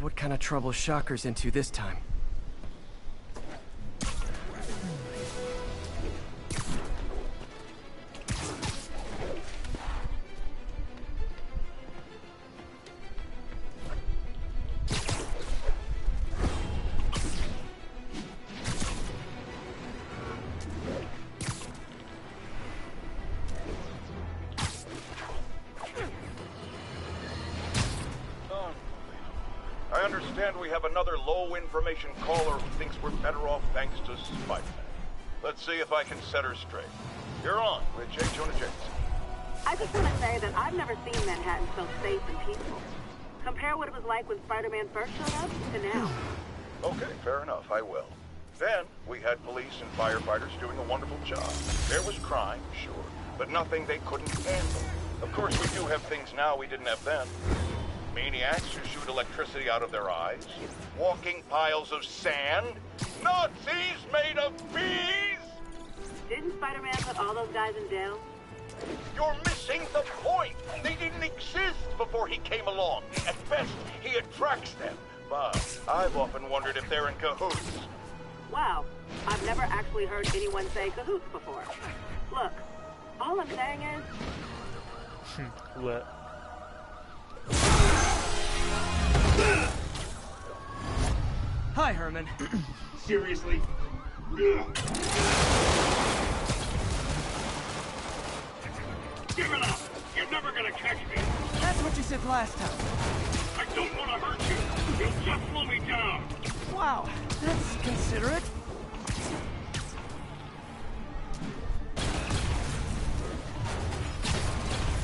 what kind of trouble Shocker's into this time. I understand we have another low-information caller who thinks we're better off thanks to Spider-Man. Let's see if I can set her straight. You're on with J. Jonah Jameson. I just want to say that I've never seen Manhattan so safe and peaceful. Compare what it was like when Spider-Man first showed up to now. Okay, fair enough, I will. Then, we had police and firefighters doing a wonderful job. There was crime, sure, but nothing they couldn't handle. Of course, we do have things now we didn't have then. Maniacs who shoot electricity out of their eyes, walking piles of sand, Nazis made of bees! Didn't Spider-Man put all those guys in jail? You're missing the point! They didn't exist before he came along. At best, he attracts them. But I've often wondered if they're in cahoots. Wow, I've never actually heard anyone say cahoots before. Look, all I'm saying is... What? Hi, Herman. Seriously? Give it up! You're never gonna catch me! That's what you said last time. I don't want to hurt you! You'll just slow me down! Wow, that's considerate.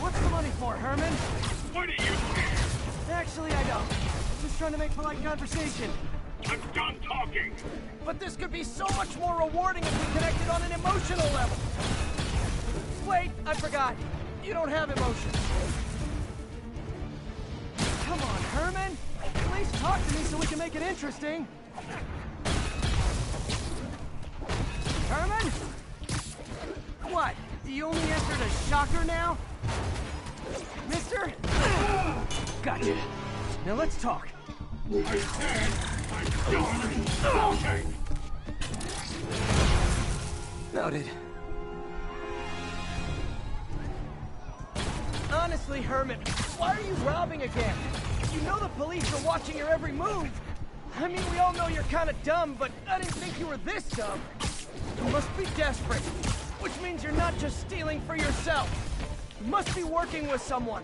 What's the money for, Herman? Why do you care? Actually, I don't. Just trying to make polite conversation. I'm done talking! But this could be so much more rewarding if we connected on an emotional level. Wait, I forgot. You don't have emotions. Come on, Herman. At least talk to me so we can make it interesting. Herman? What? You only answered a shocker now? Mister? Gotcha. Now let's talk. I said I'm done talking! Noted. Honestly, Herman, why are you robbing again? You know the police are watching your every move. I mean, we all know you're kind of dumb, but I didn't think you were this dumb. You must be desperate, which means you're not just stealing for yourself. You must be working with someone,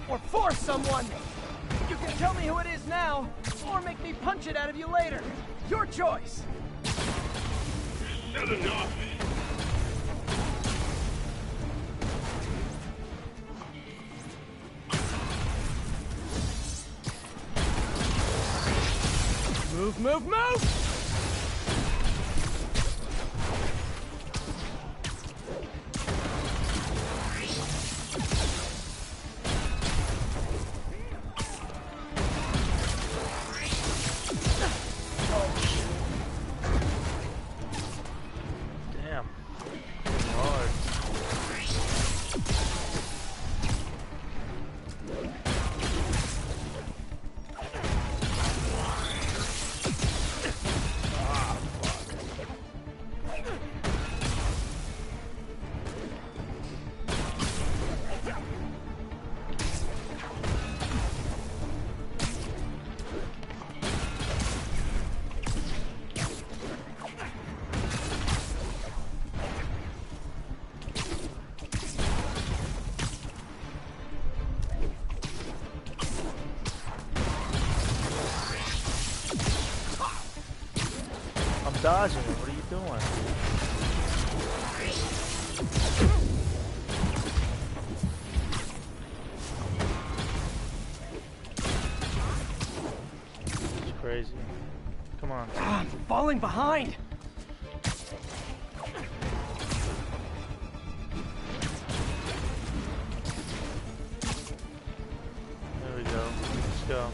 or for someone. You can tell me who it is now, or make me punch it out of you later. Your choice. Said enough! Move, move, move! Damn. Hard. I'm dodging it. What are you doing? It's crazy. Come on. I'm falling behind. There we go. Let's go.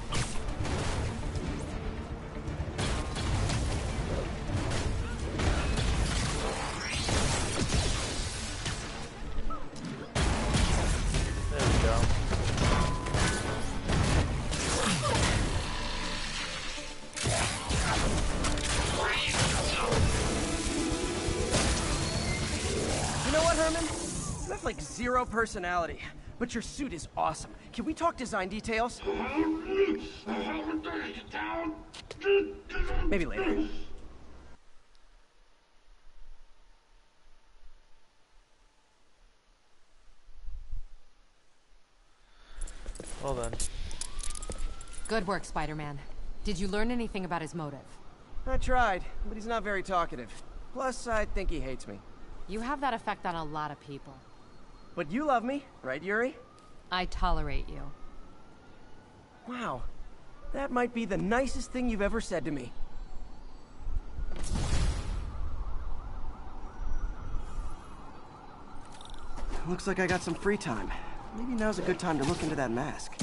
got like zero personality, but your suit is awesome. Can we talk design details? Maybe later. Well then. Good work, Spider-Man. Did you learn anything about his motive? I tried, but he's not very talkative. Plus, I think he hates me. You have that effect on a lot of people. But you love me, right, Yuri? I tolerate you. Wow. That might be the nicest thing you've ever said to me. Looks like I got some free time. Maybe now's a good time to look into that mask.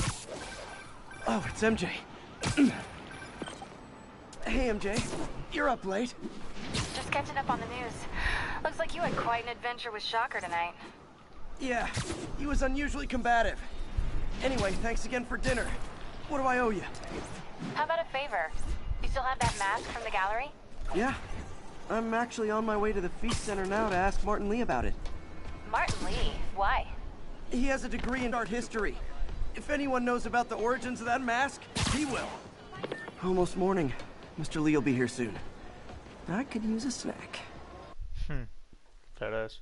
Oh, it's MJ. Hey, MJ. You're up late. Just catching up on the news. Looks like you had quite an adventure with Shocker tonight. Yeah, he was unusually combative. Anyway, thanks again for dinner. What do I owe you? How about a favor? You still have that mask from the gallery? Yeah. I'm actually on my way to the Feast Center now to ask Martin Lee about it. Martin Lee? Why? He has a degree in art history. If anyone knows about the origins of that mask, he will. Almost morning. Mr. Lee will be here soon. I could use a snack. That is.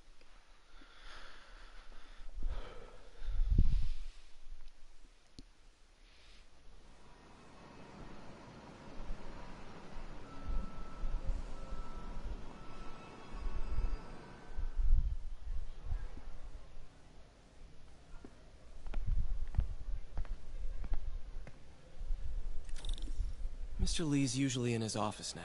Mr. Lee's usually in his office now.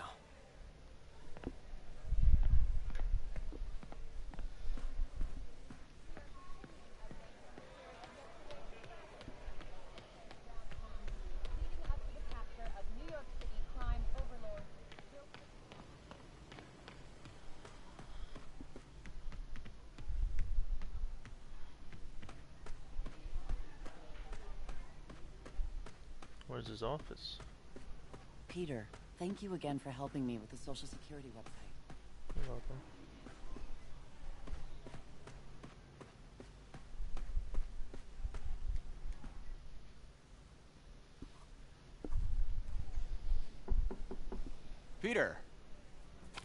Where's his office? Peter, thank you again for helping me with the Social Security website. You're welcome. Peter,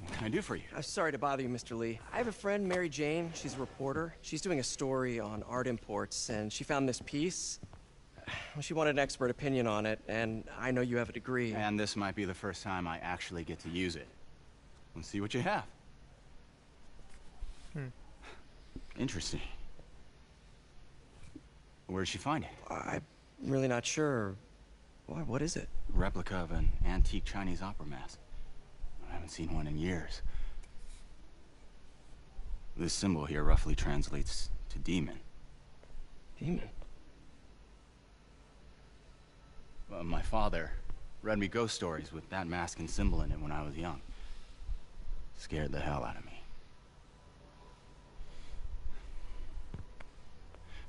what can I do for you? Sorry to bother you, Mr. Lee. I have a friend, Mary Jane. She's a reporter. She's doing a story on art imports, and she found this piece. Well, she wanted an expert opinion on it, and I know you have a degree. And this might be the first time I actually get to use it. Let's see what you have. Interesting. Where did she find it? I'm really not sure. What is it? Replica of an antique Chinese opera mask. I haven't seen one in years. This symbol here roughly translates to demon. Demon? My father read me ghost stories with that mask and symbol in it when I was young. Scared the hell out of me.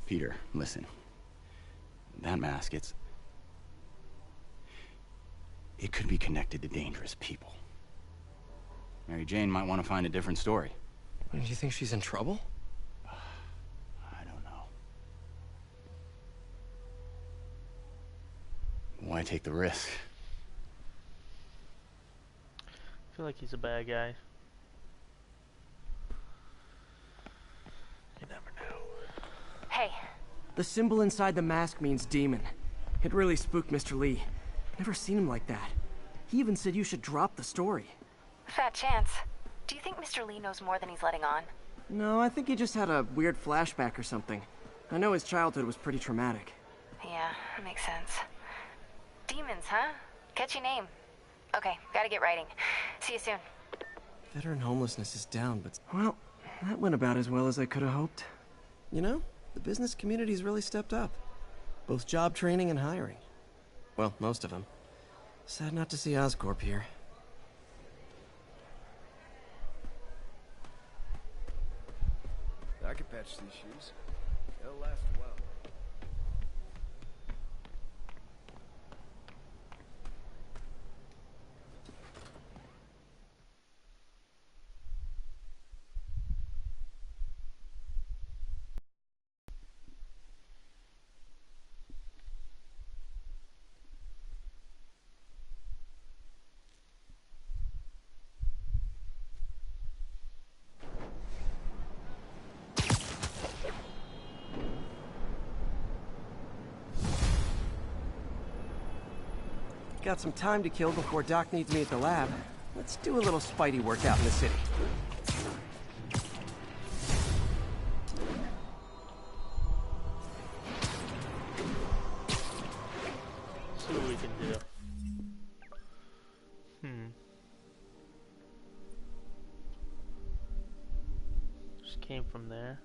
Peter, listen. That mask, it could be connected to dangerous people. Mary Jane might want to find a different story. Do you think she's in trouble? I don't know. Why take the risk? I feel like he's a bad guy. You never know. Hey, The symbol inside the mask means demon. It really spooked Mr. Lee. Never seen him like that. He even said you should drop the story. fat chance. Do you think Mr. Lee knows more than he's letting on? No, I think he just had a weird flashback or something. I know his childhood was pretty traumatic. Yeah, makes sense. Demons, huh? Catchy name. Okay, gotta get writing. See you soon. Veteran homelessness is down, but... Well, that went about as well as I could have hoped. You know, the business community's really stepped up. Both job training and hiring. Well, most of them. Sad not to see Oscorp here. I could patch these shoes. They'll last a while. got some time to kill before Doc needs me at the lab. Let's do a little Spidey workout in the city. See what we can do. Just came from there.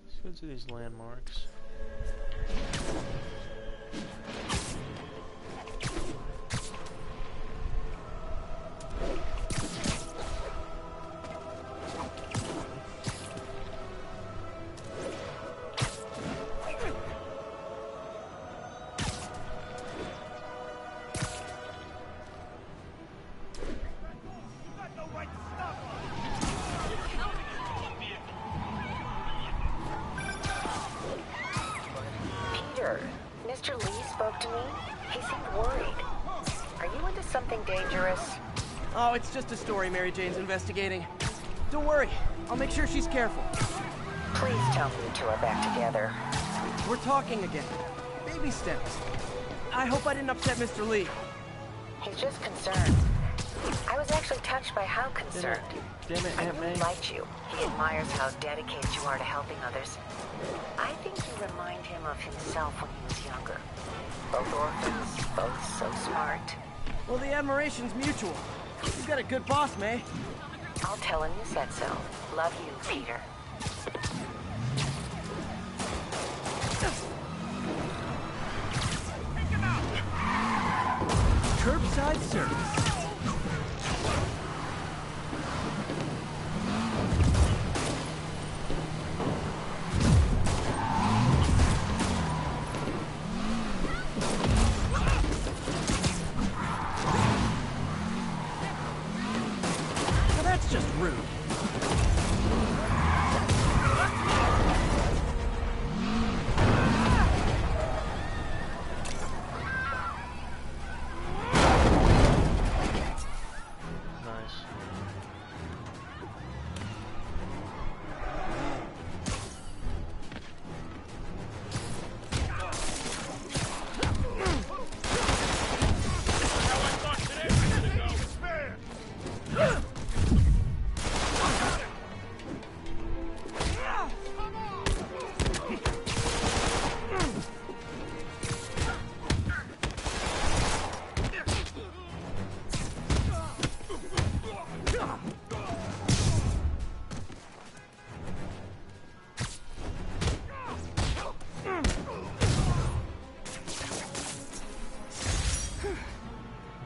Let's go to these landmarks. Mr. Lee spoke to me. He seemed worried. Are you into something dangerous? Oh, it's just a story Mary Jane's investigating. Don't worry, I'll make sure she's careful. Please tell me you two are back together. We're talking again. Baby steps. I hope I didn't upset Mr. Lee. He's just concerned. I was actually touched by how concerned. Damn it, Aunt I May. really liked you. He admires how dedicated you are to helping others. I think you remind him of himself when he was younger. Both orphans, both so smart. Well, the admiration's mutual. You've got a good boss, May. I'll tell him you said so. Love you, Peter. Curbside service. Now that's just rude.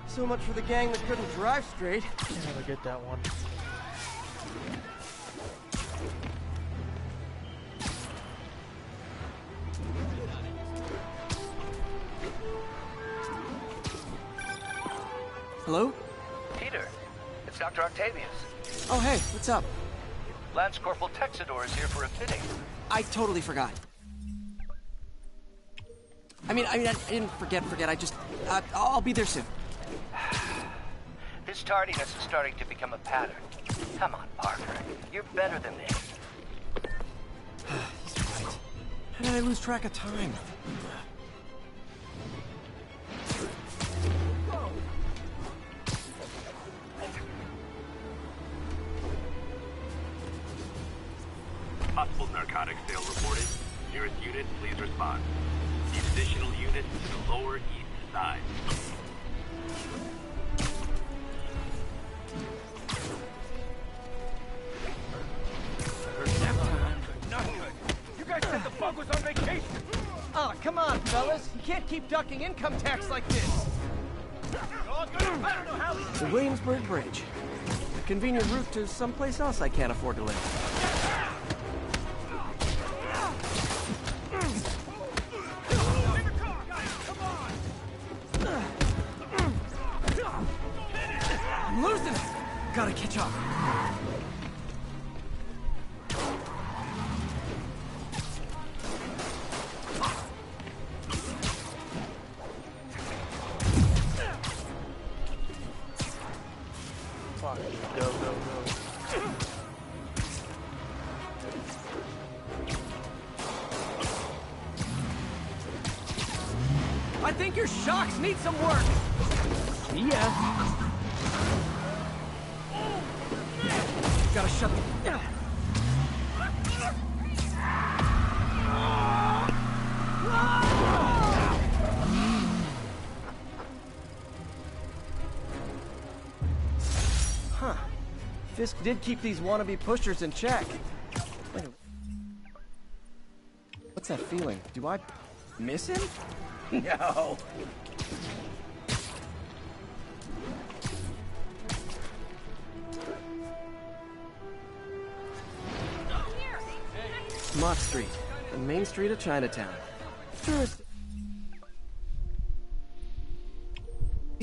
So much for the gang that couldn't drive straight. Can't ever get that one. Hello? Peter, it's Dr. Octavius. Oh, hey, what's up? Lance Corporal Texador is here for a fitting. I totally forgot. I mean, I didn't forget. I just, I'll be there soon. This tardiness is starting to become a pattern. Come on, Parker. You're better than this. He's right. How did I lose track of time? Possible narcotics sale reported. Nearest unit, please respond. Need additional units to the lower east side. You guys said the bug was on vacation! Oh, come on, fellas. You can't keep ducking income tax like this. The Williamsburg Bridge. A convenient route to someplace else I can't afford to live. I'm losing it! Gotta catch up. Fuck, go, go, go. I think your shocks need some work. Yeah. Gotta shut the... Huh. Fisk did keep these wannabe pushers in check. Wait, what's that feeling? Do I miss him? No. Mott Street, the main street of Chinatown. Tourist...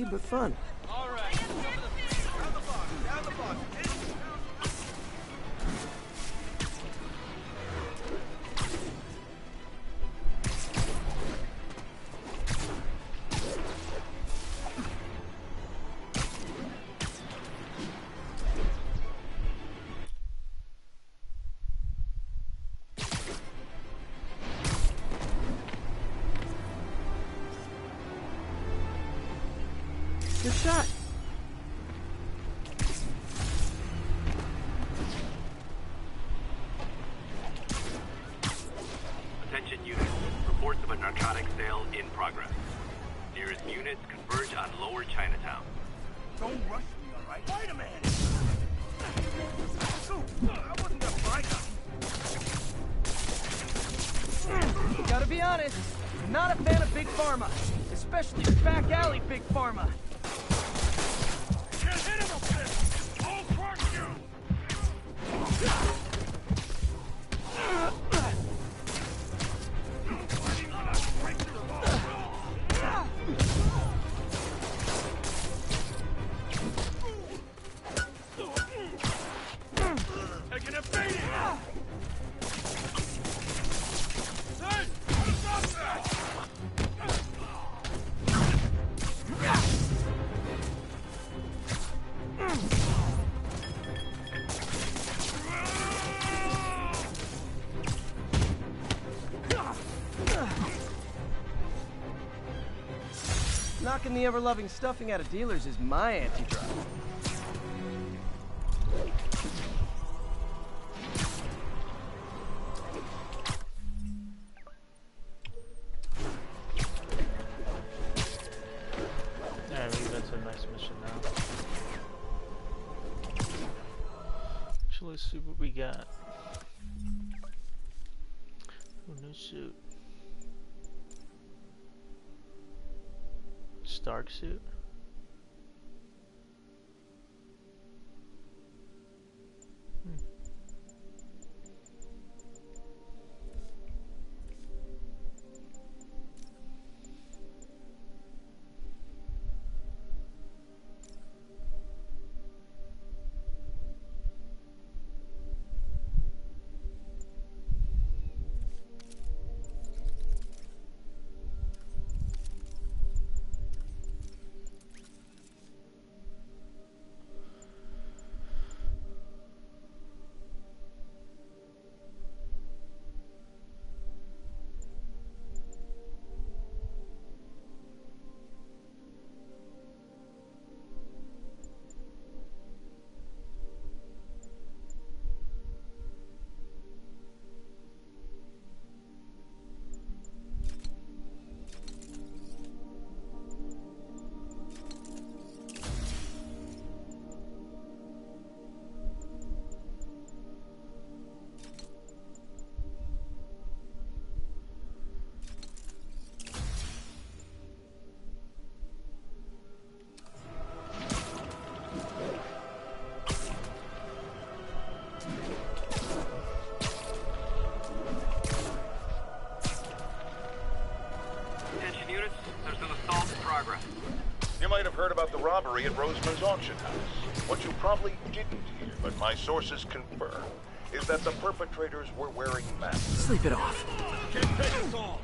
but fun. All right. Down the block. Down the block. Good shot. Attention units. Reports of a narcotics sale in progress. Nearest units converge on Lower Chinatown. Don't rush me, all right? Wait a minute. I wasn't gonna buy nothing. Gotta be honest, not a fan of Big Pharma. Especially back alley Big Pharma. Can't hit him up there. I'll crush you. Taking a beating. Hey, stop that! Knocking the ever-loving stuffing out of dealers is my anti-drug. Alright, maybe that's a nice mission now. Actually, let's see what we got. Oh, new suit. Stark suit. You might have heard about the robbery at Roseman's auction house. What you probably didn't hear, but my sources confirm, is that the perpetrators were wearing masks. Sleep it off. Can't take us all.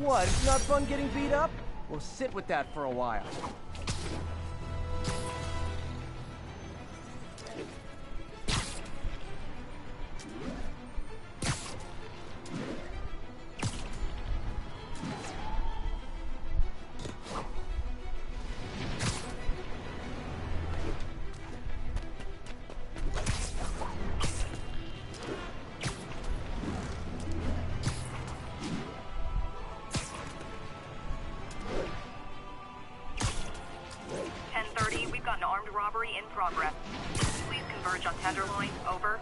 what? It's not fun getting beat up? Well, sit with that for a while. Robbery in progress. Please converge on Tenderloin. Over.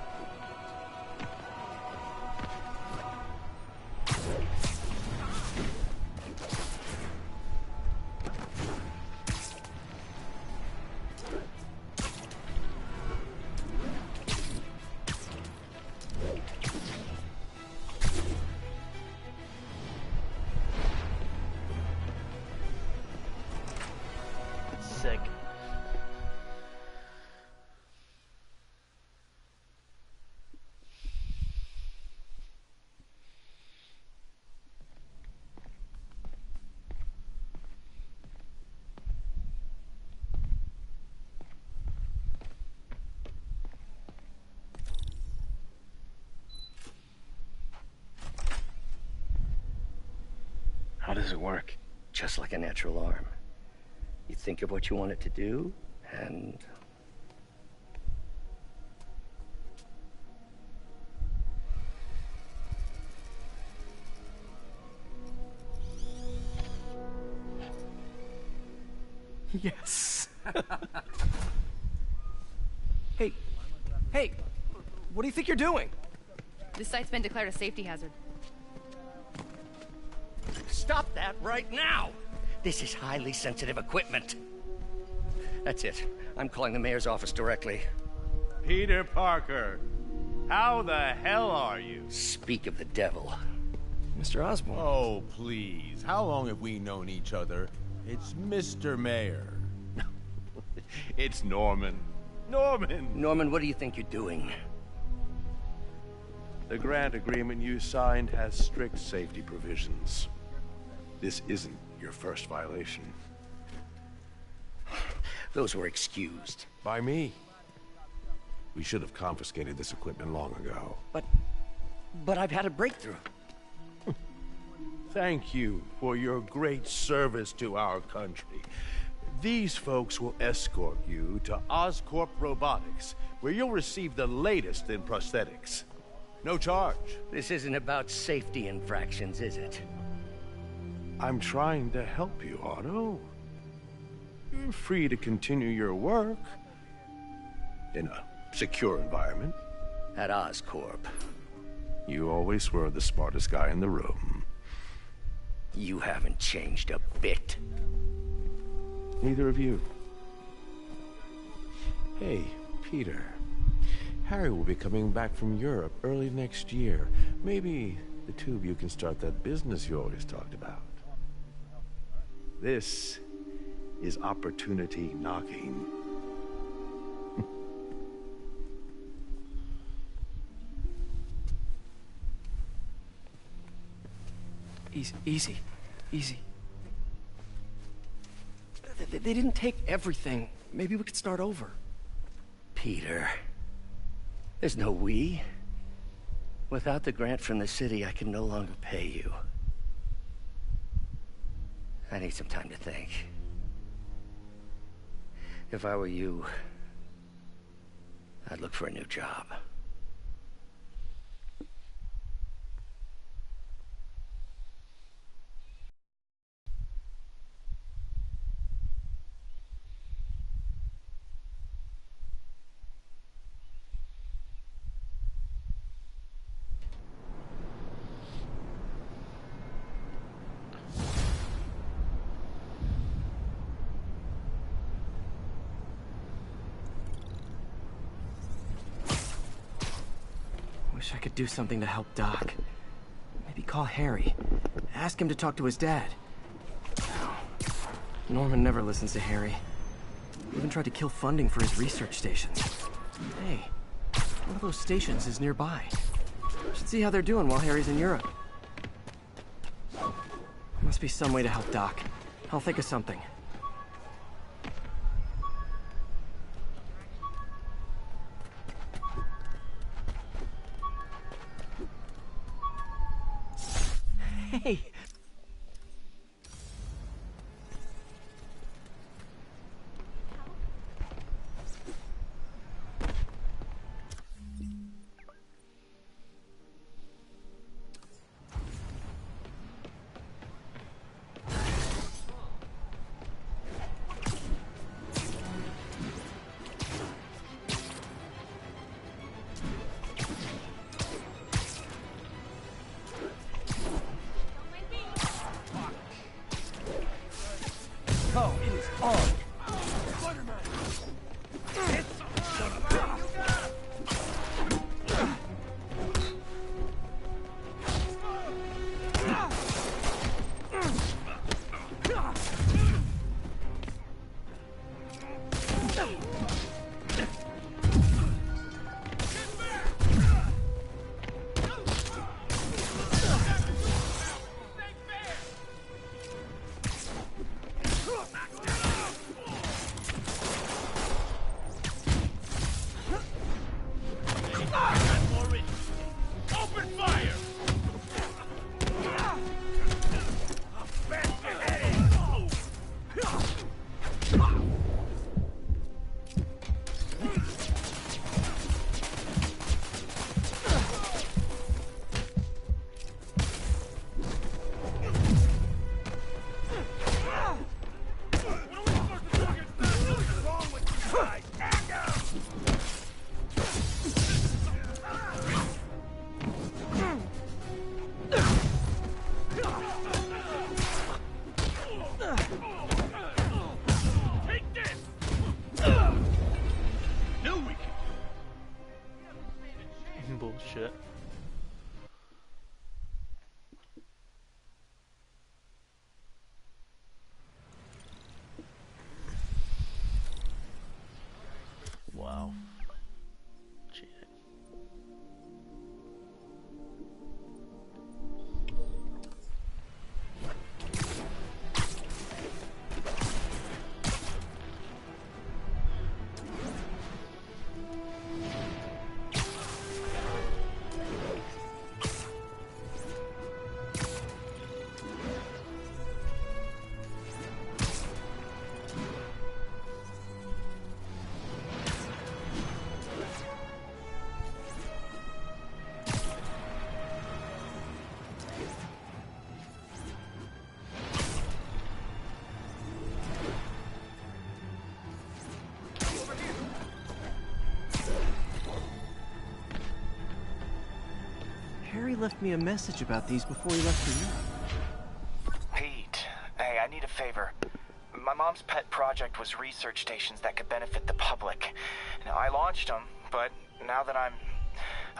Sick. How does it work? Just like a natural arm. You think of what you want it to do, and... Yes. Hey, what do you think you're doing? This site's been declared a safety hazard. Stop that right now! This is highly sensitive equipment. That's it. I'm calling the mayor's office directly. Peter Parker, how the hell are you? Speak of the devil. Mr. Osborn. Oh, please. How long have we known each other? It's Mr. Mayor. It's Norman. Norman! Norman, what do you think you're doing? The grant agreement you signed has strict safety provisions. This isn't your first violation. Those were excused. By me. We should have confiscated this equipment long ago. But I've had a breakthrough. Thank you for your great service to our country. These folks will escort you to Oscorp Robotics, where you'll receive the latest in prosthetics. No charge. This isn't about safety infractions, is it? I'm trying to help you, Otto. You're free to continue your work in a secure environment. At Oscorp. You always were the smartest guy in the room. You haven't changed a bit. Neither of you. Hey, Peter. Harry will be coming back from Europe early next year. Maybe the two of you can start that business you always talked about. This is opportunity knocking. Easy. They didn't take everything. Maybe we could start over. Peter, there's no we. Without the grant from the city, I can no longer pay you. I need some time to think. If I were you, I'd look for a new job. Wish I could do something to help Doc. Maybe call Harry. Ask him to talk to his dad. No. Norman never listens to Harry. Even tried to kill funding for his research stations. Hey, one of those stations is nearby. Should see how they're doing while Harry's in Europe. Must be some way to help Doc. I'll think of something. Hey! Oh, it is on! Bullshit. Wow. Cheating. Harry left me a message about these before he left for Europe. Pete, hey, I need a favor. My mom's pet project was research stations that could benefit the public. Now, I launched them, but now that I'm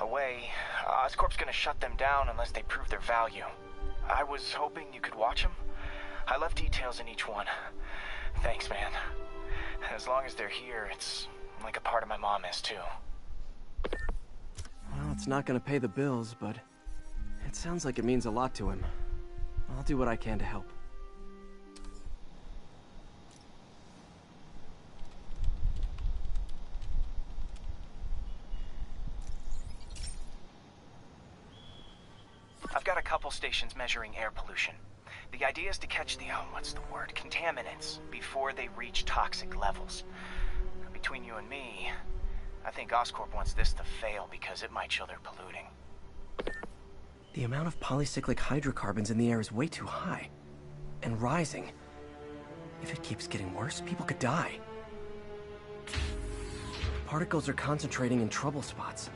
away, Oscorp's gonna shut them down unless they prove their value. I was hoping you could watch them. I left details in each one. Thanks, man. As long as they're here, it's like a part of my mom is, too. Well, it's not gonna pay the bills, but it sounds like it means a lot to him. I'll do what I can to help. I've got a couple stations measuring air pollution. The idea is to catch the, contaminants before they reach toxic levels. Between you and me, I think Oscorp wants this to fail because it might show they're polluting. The amount of polycyclic hydrocarbons in the air is way too high. And rising. If it keeps getting worse, people could die. Particles are concentrating in trouble spots,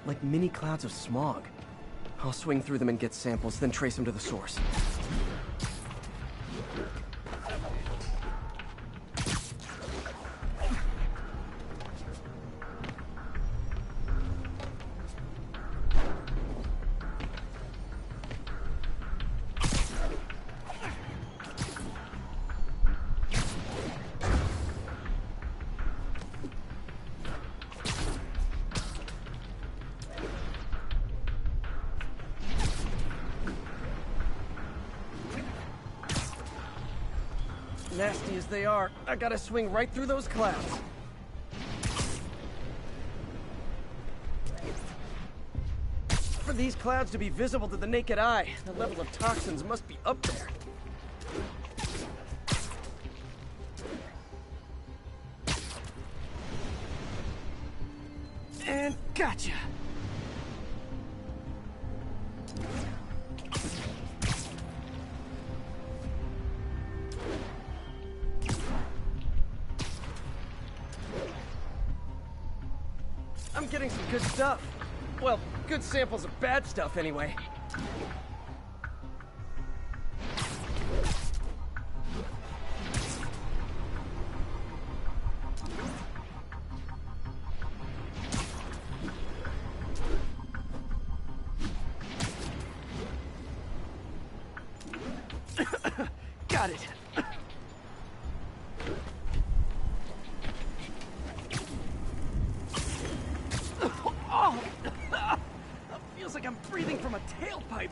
like mini clouds of smog. I'll swing through them and get samples, then trace them to the source. Nasty as they are, I gotta swing right through those clouds. For these clouds to be visible to the naked eye, the level of toxins must be up there. And gotcha! I'm getting some good stuff. Well, good samples of bad stuff, anyway. Got it. Oh! Feels like I'm breathing from a tailpipe.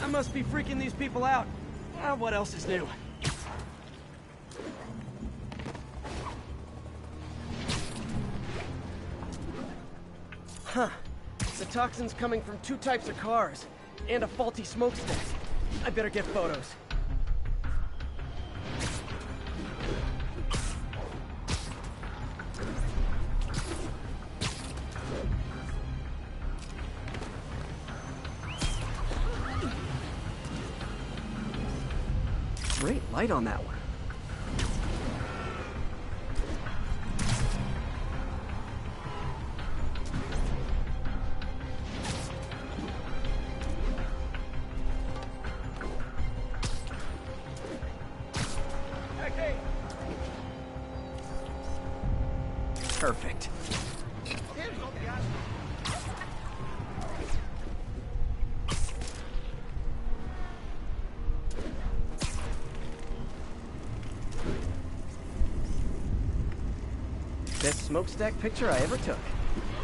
I must be freaking these people out. What else is new? Huh. The toxin's coming from 2 types of cars, and a faulty smokestack. I better get photos. Great light on that one. Perfect. Best smokestack picture I ever took.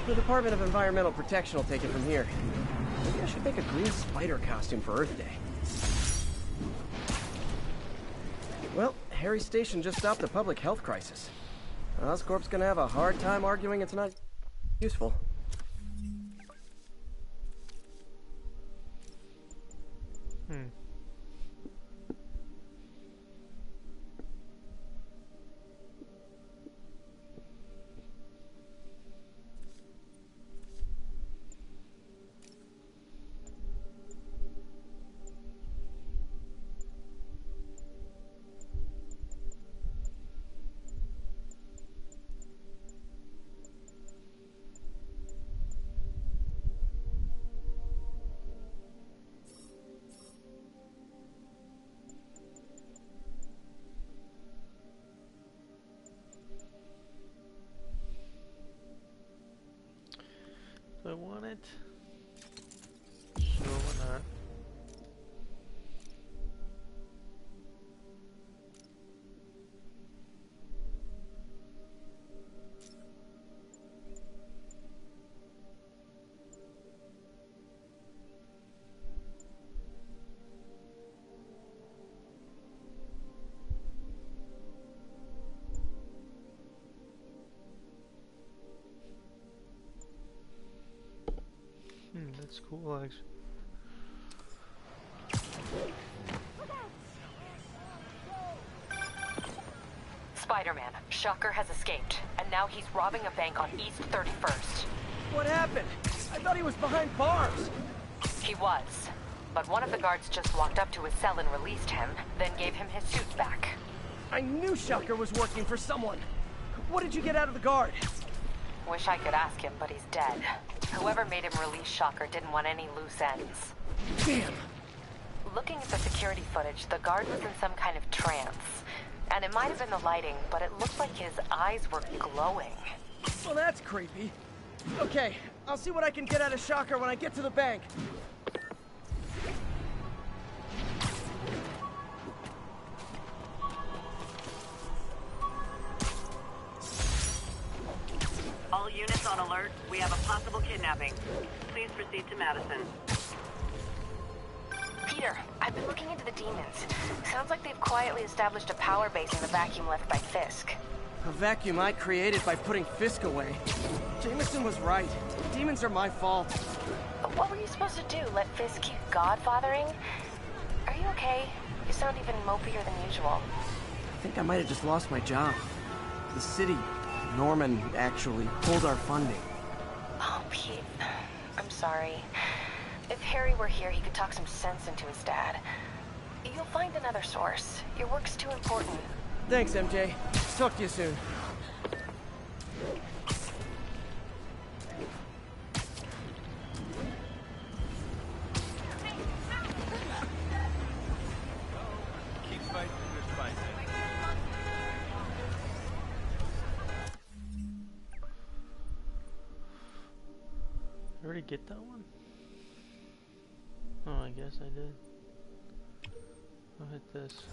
The Department of Environmental Protection will take it from here. Maybe I should make a green spider costume for Earth Day. Well, Harry's station just stopped a public health crisis. Oscorp's gonna have a hard time arguing it's not useful. Do I want it? Sure, why not? That's cool, actually. Spider-Man, Shocker has escaped, and now he's robbing a bank on East 31st. What happened? I thought he was behind bars. He was, but one of the guards just walked up to his cell and released him, then gave him his suit back. I knew Shocker was working for someone. What did you get out of the guard? Wish I could ask him, but he's dead. Whoever made him release Shocker didn't want any loose ends. Damn! Looking at the security footage, the guard was in some kind of trance. And it might have been the lighting, but it looked like his eyes were glowing. Well, that's creepy. Okay, I'll see what I can get out of Shocker when I get to the bank. alert. We have a possible kidnapping. Please proceed to Madison. Peter, I've been looking into the demons. Sounds like they've quietly established a power base in the vacuum left by Fisk. A vacuum I created by putting Fisk away. Jameson was right. Demons are my fault. What were you supposed to do? Let Fisk keep godfathering? Are you okay? You sound even mopier than usual. I think I might have just lost my job. The city, Norman, actually pulled our funding. Oh, Pete. I'm sorry. If Harry were here, he could talk some sense into his dad. You'll find another source. Your work's too important. Thanks, MJ. Talk to you soon. Keep fighting, there's fighting. I already get that one? Oh, I guess I did. I'll hit this.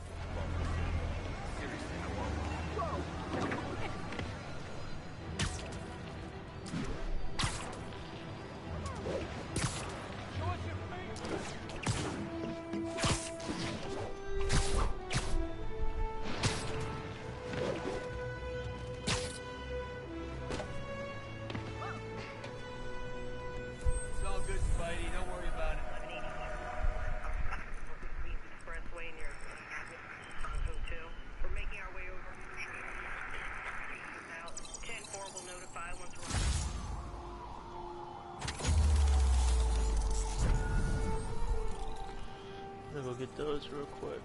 It's all good, Spidey. Don't worry about it. We're making our way over. Now, 10-4 will notify once we're... I'm gonna go get those real quick.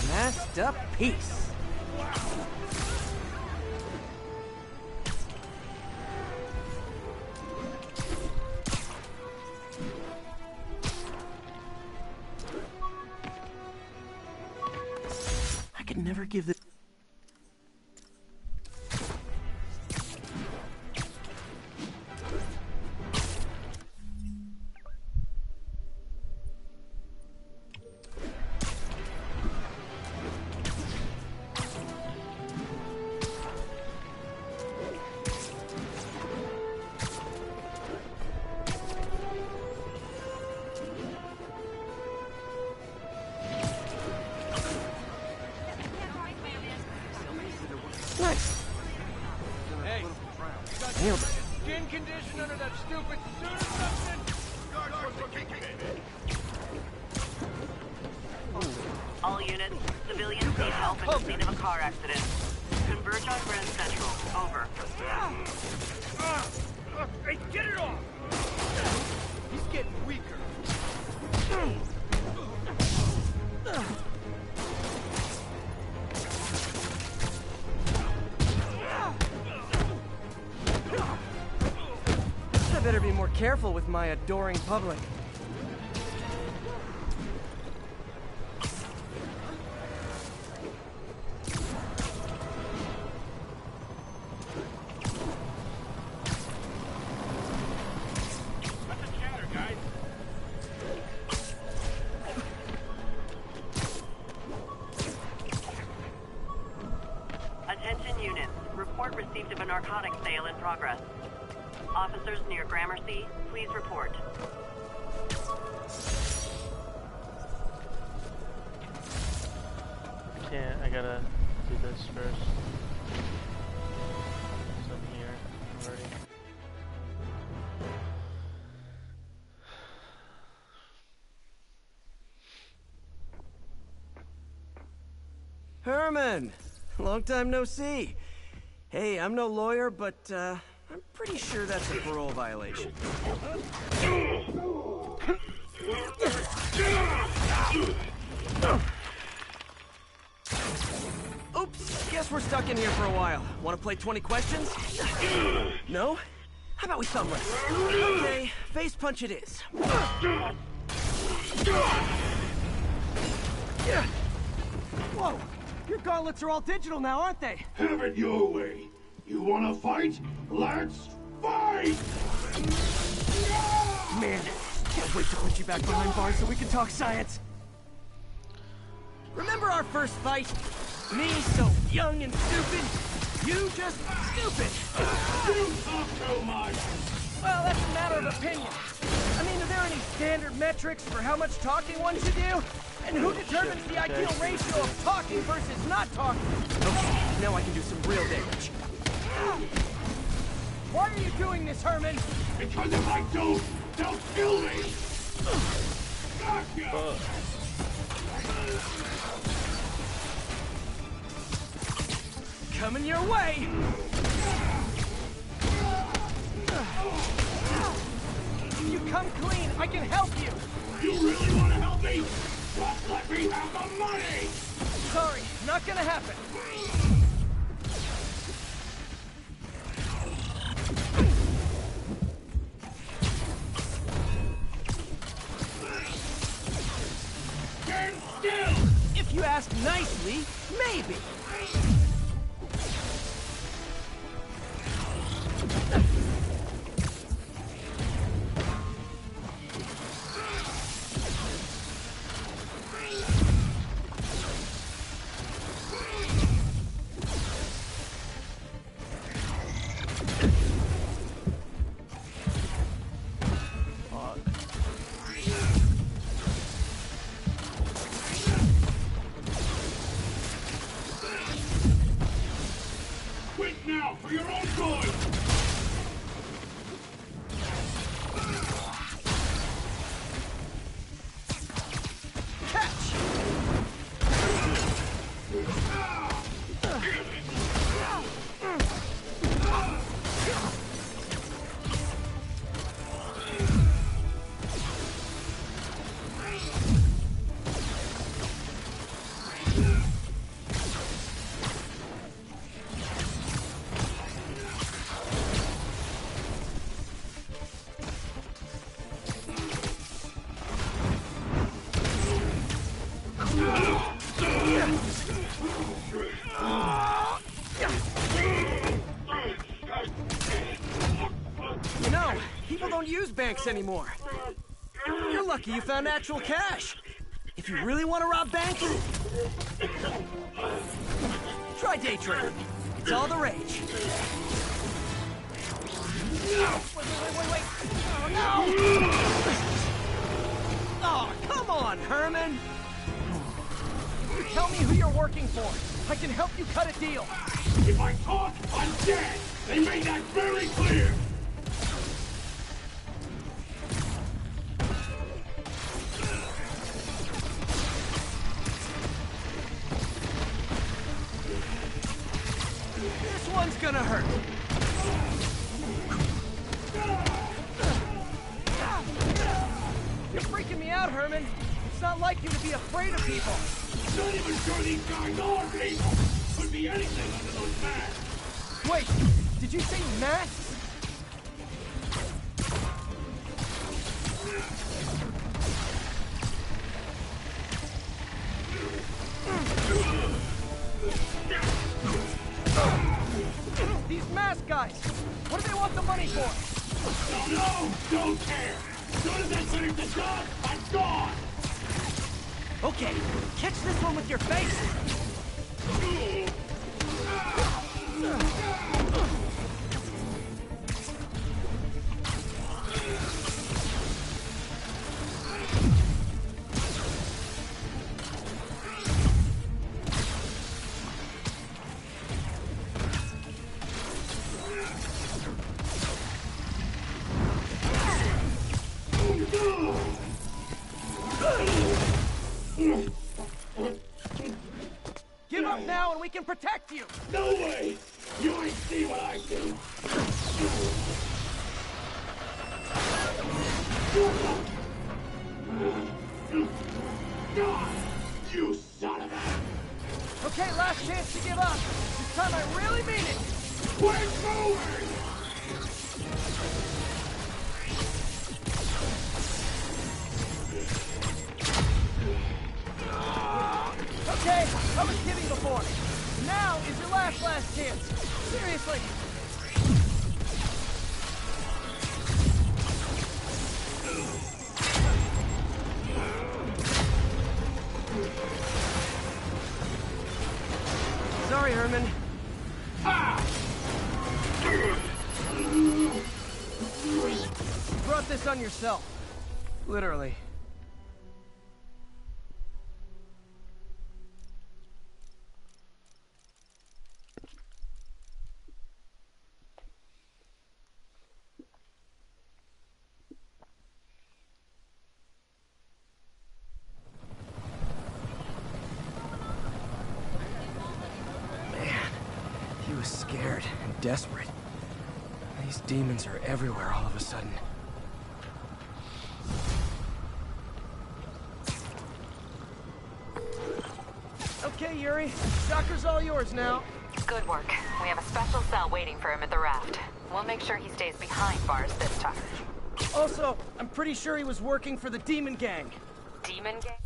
Masked up peace. I could never give this. Nice. Hey, Nailed it. skin condition under that stupid suit or something? All units, civilians need help in the scene of a car accident. Converge on Grand Central. Over. Hey, get it off! He's getting weaker. I better be more careful with my adoring public. What's the chatter, guys? Attention units. Report received of a narcotics sale in progress. Officers near Gramercy, please report. Can't, I gotta do this first. So I'm here already. Herman! Long time no see. Hey, I'm no lawyer, but, I'm pretty sure that's a parole violation. Oops, guess we're stuck in here for a while. Want to play 20 questions? No? How about we thumb wrestle? Okay, face punch it is. Whoa! Your gauntlets are all digital now, aren't they? Have it your way. You wanna fight? Let's fight! Man, can't wait to put you back behind bars so we can talk science. Remember our first fight? Me so young and stupid, you just stupid. You talk too much! Well, that's a matter of opinion. I mean, are there any standard metrics for how much talking one should do? And who determines the ideal ratio of talking versus not talking? Okay, now I can do some real damage. Why are you doing this, Herman? Because if I don't, they'll kill me! Gotcha! Coming your way! If you come clean, I can help you! You really want to help me? Just let me have the money! Sorry, not gonna happen. Stand still! If you ask nicely, maybe. Quit now, for your own good! You know, people don't use banks anymore. You're lucky you found actual cash. If you really want to rob banks, try day trading. It's all the rage. Wait. Oh, no! Oh, come on, Herman! You tell me who you're working for. I can help you cut a deal. If I talk, I'm dead! They made that very clear! This one's gonna hurt. You're freaking me out, Herman. It's not like you to be afraid of people. Not even sure these guys are people! Could be anything under those masks! Wait, did you say masks? These mask guys, what do they want the money for? Don't care! As soon as I finish the job, I'm gone! Okay, catch this one with your face! Give up now and we can protect you! No way! You ain't see what I do! God! You son of a... Okay, last chance to give up. This time I really mean it! Quit moving! Okay, I was kidding before. Now is your last chance. Seriously. Spider-Man. You brought this on yourself. Literally. He was scared and desperate. These demons are everywhere all of a sudden. Okay, Yuri. Shocker's all yours now. Good work. We have a special cell waiting for him at the raft. We'll make sure he stays behind bars this time. Also, I'm pretty sure he was working for the Demon Gang. Demon Gang?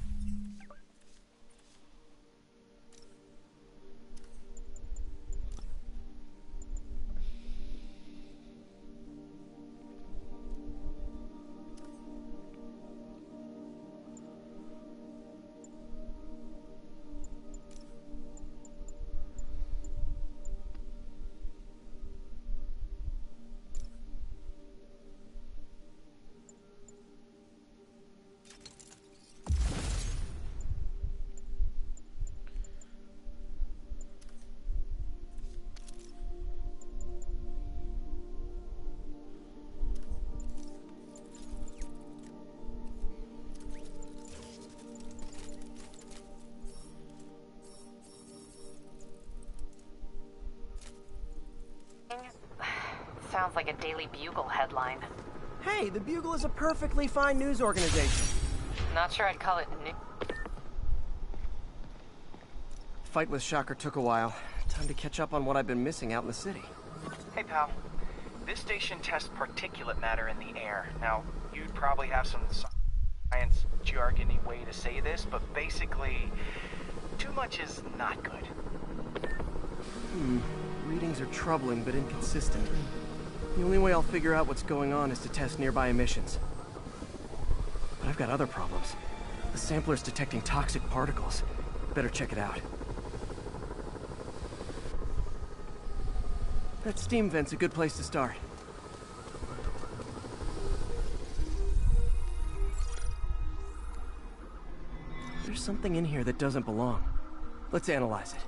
Sounds like a Daily Bugle headline. Hey, the Bugle is a perfectly fine news organization. Not sure I'd call it new. Fight with Shocker took a while. Time to catch up on what I've been missing out in the city. Hey, pal. This station tests particulate matter in the air. Now, you'd probably have some science jargony way to say this, but basically, too much is not good. Readings are troubling but inconsistent. The only way I'll figure out what's going on is to test nearby emissions. But I've got other problems. The sampler's detecting toxic particles. Better check it out. That steam vent's a good place to start. There's something in here that doesn't belong. Let's analyze it.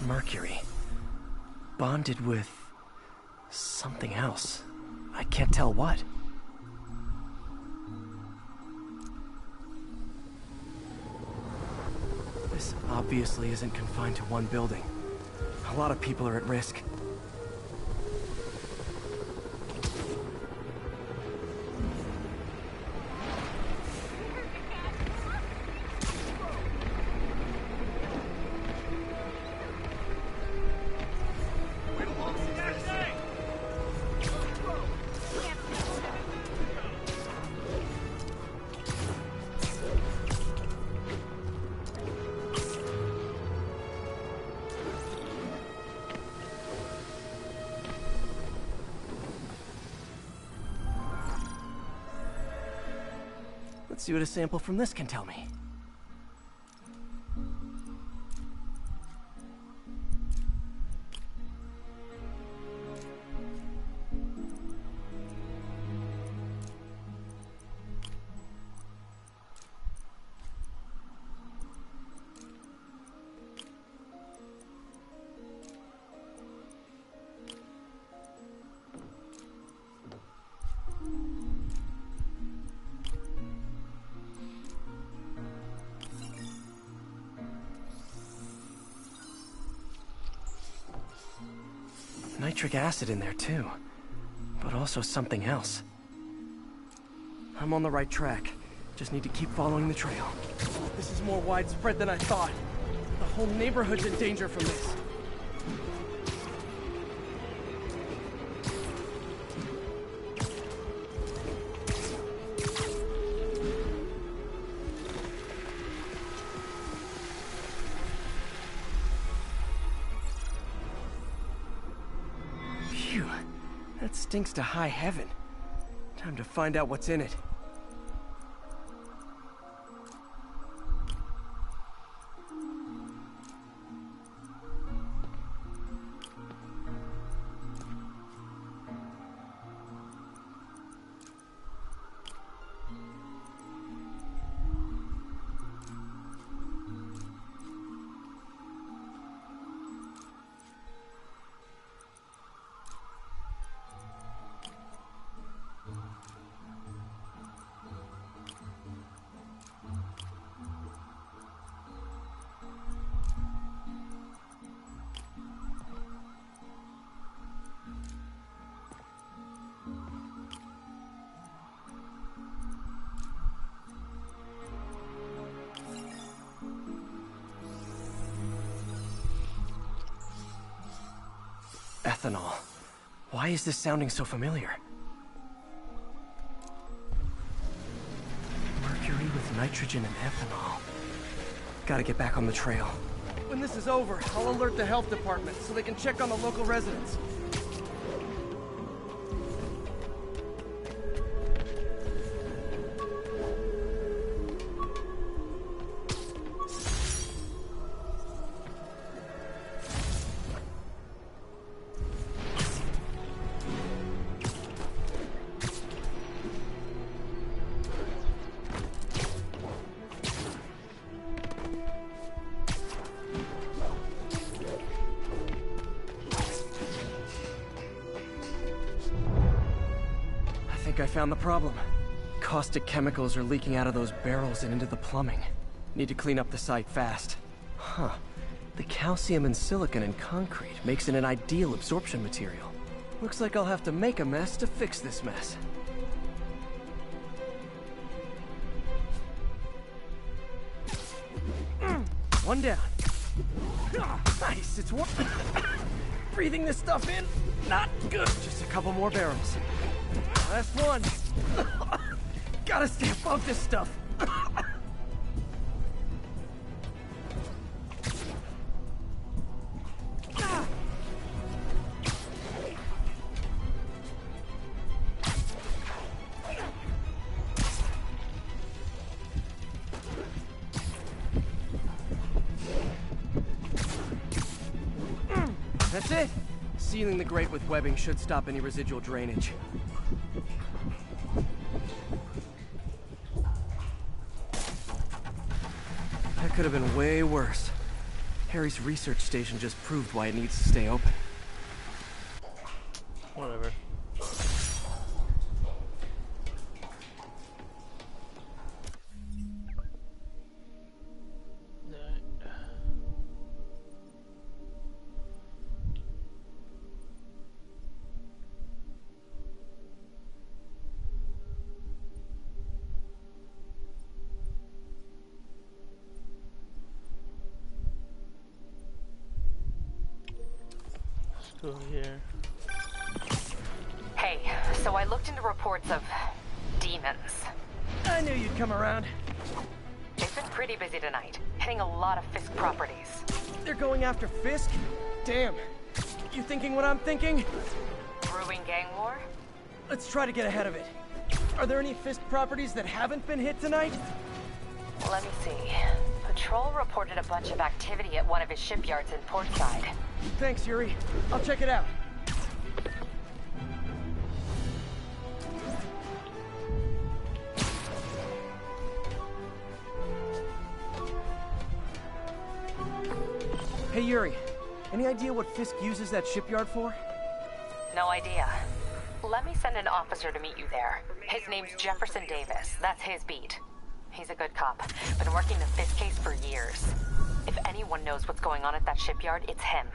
Mercury. bonded with something else. I can't tell what. This obviously isn't confined to one building. A lot of people are at risk. Let's see what a sample from this can tell me. Nitric acid in there too, but also something else. I'm on the right track. Just need to keep following the trail. This is more widespread than I thought. The whole neighborhood's in danger from this. That stinks to high heaven. Time to find out what's in it. Ethanol. Why is this sounding so familiar? Mercury with nitrogen and ethanol. Gotta get back on the trail. When this is over, I'll alert the health department so they can check on the local residents. I found the problem. Caustic chemicals are leaking out of those barrels and into the plumbing. Need to clean up the site fast. Huh. The calcium and silicon in concrete makes it an ideal absorption material. Looks like I'll have to make a mess to fix this mess. One down. Nice, it's one. Breathing this stuff in, not good. Just a couple more barrels. Last one. Gotta stay above this stuff. That's it. Sealing the grate with webbing should stop any residual drainage. That could have been way worse. Harry's research station just proved why it needs to stay open. Go here. Hey, so I looked into reports of demons. I knew you'd come around. They've been pretty busy tonight, hitting a lot of Fisk properties. They're going after Fisk? Damn. You thinking what I'm thinking? Brewing gang war? Let's try to get ahead of it. Are there any Fisk properties that haven't been hit tonight? Let me see. Patrol reported a bunch of activity at one of his shipyards in Portside. Thanks, Yuri. I'll check it out. Hey, Yuri. Any idea what Fisk uses that shipyard for? No idea. Let me send an officer to meet you there. His name's Jefferson Davis. That's his beat. He's a good cop. Been working the Fisk case for years. If anyone knows what's going on at that shipyard, it's him.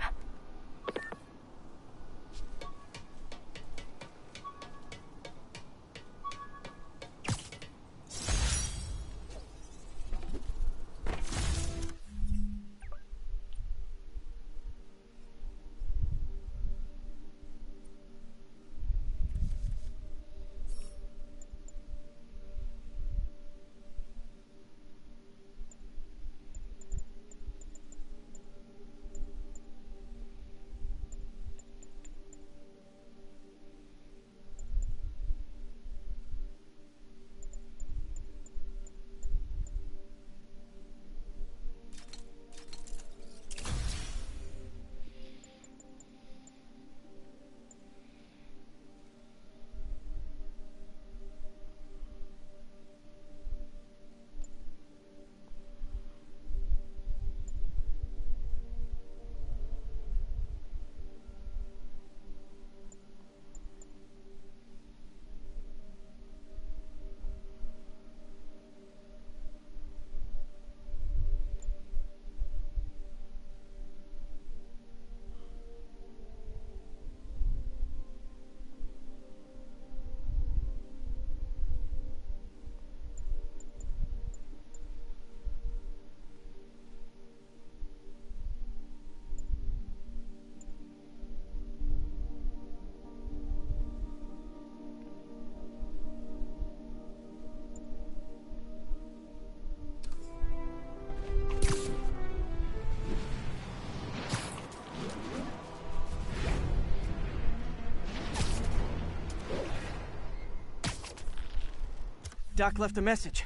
Doc left a message.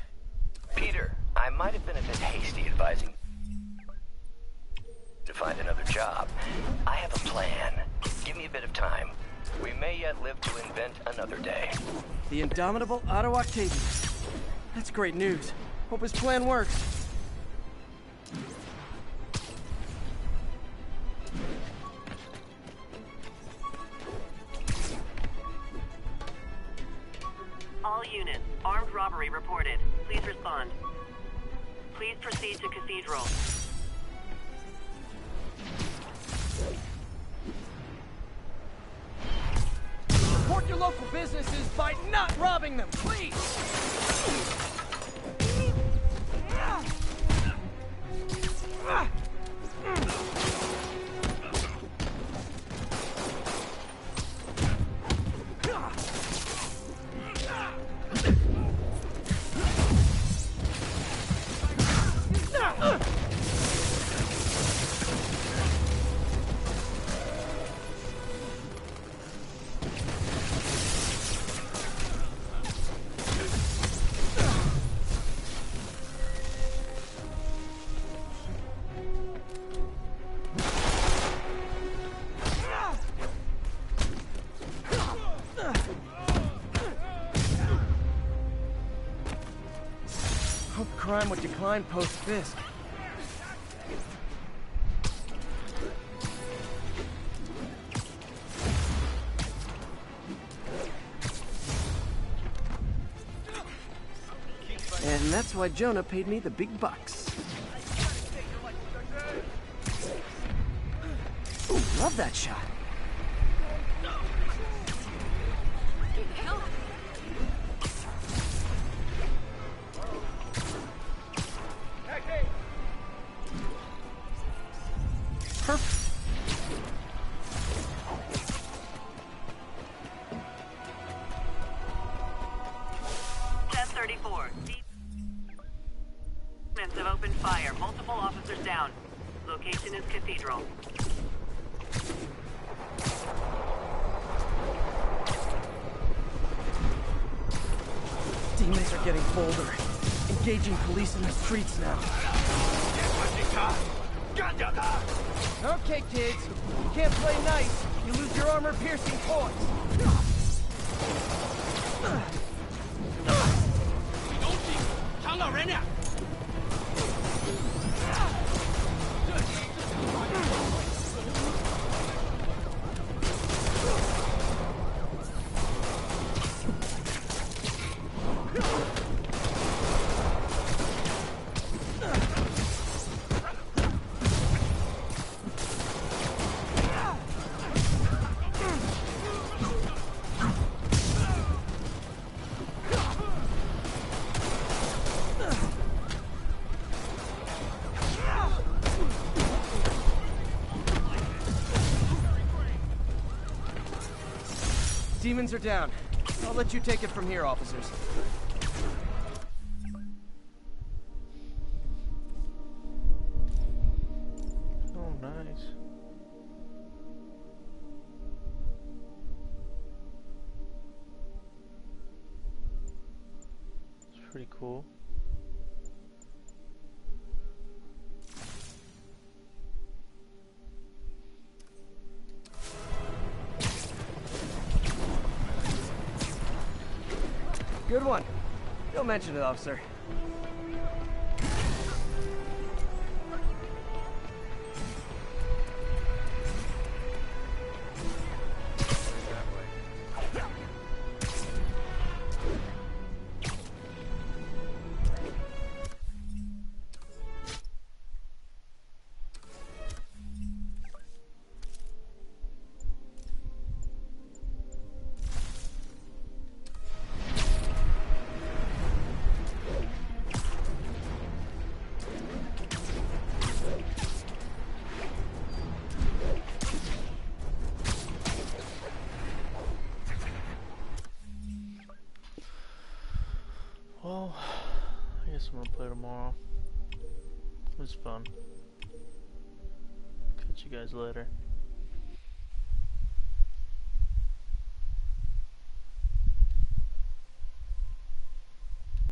Peter, I might have been a bit hasty advising to find another job. I have a plan. Give me a bit of time. We may yet live to invent another day. The indomitable Otto Octavius. That's great news. Hope his plan works. All units, armed robbery reported. Please respond. Please proceed to Cathedral. Support your local businesses by not robbing them, please! Crime would decline post-Fisk. And that's why Jonah paid me the big bucks. Ooh, love that shot. Perfect. Demons have opened fire. Multiple officers down. Location is Cathedral. Demons are getting bolder. Engaging police in the streets now. Okay, kids. You can't play nice. You lose your armor-piercing points. Demons are down. I'll let you take it from here, officers. Oh, nice. It's pretty cool. Good one. Don't mention it, officer. Well, I guess I'm gonna play tomorrow. It was fun. Catch you guys later.